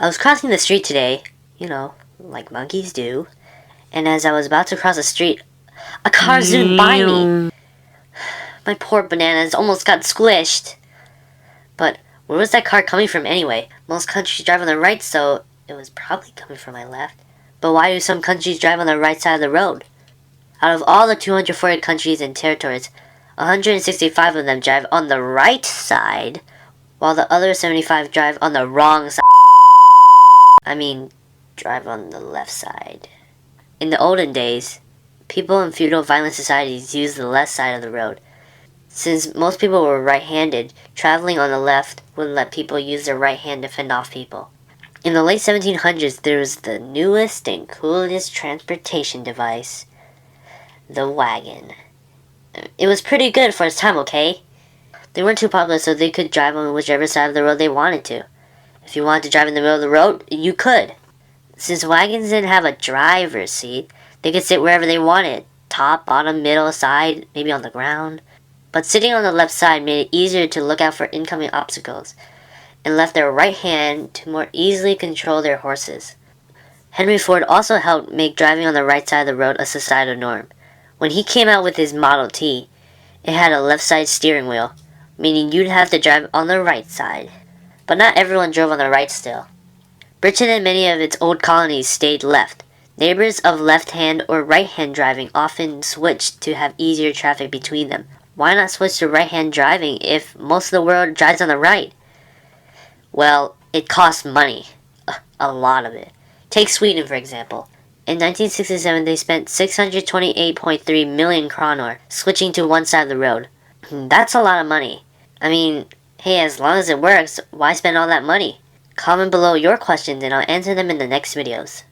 I was crossing the street today, like monkeys do, and as I was about to cross the street, a car zoomed by me. My poor bananas almost got squished. But where was that car coming from anyway? Most countries drive on the right, so it was probably coming from my left. But why do some countries drive on the right side of the road? Out of all the 240 countries and territories, 165 of them drive on the right side, while the other 75 drive on the wrong side. Drive on the left side. In the olden days, people in feudal violent societies used the left side of the road. Since most people were right-handed, traveling on the left wouldn't let people use their right hand to fend off people. In the late 1700s, there was the newest and coolest transportation device, the wagon. It was pretty good for its time, okay? They weren't too popular, so they could drive on whichever side of the road they wanted to. If you wanted to drive in the middle of the road, you could. Since wagons didn't have a driver's seat, they could sit wherever they wanted. Top, bottom, middle, side, maybe on the ground. But sitting on the left side made it easier to look out for incoming obstacles, and left their right hand to more easily control their horses. Henry Ford also helped make driving on the right side of the road a societal norm. When he came out with his Model T, it had a left side steering wheel, meaning you'd have to drive on the right side. But not everyone drove on the right still. Britain and many of its old colonies stayed left. Neighbors of left-hand or right-hand driving often switched to have easier traffic between them. Why not switch to right-hand driving if most of the world drives on the right? Well, it costs money. A lot of it. Take Sweden, for example. In 1967, they spent 628.3 million kronor switching to one side of the road. That's a lot of money. Hey, as long as it works, why spend all that money? Comment below your questions and I'll answer them in the next videos.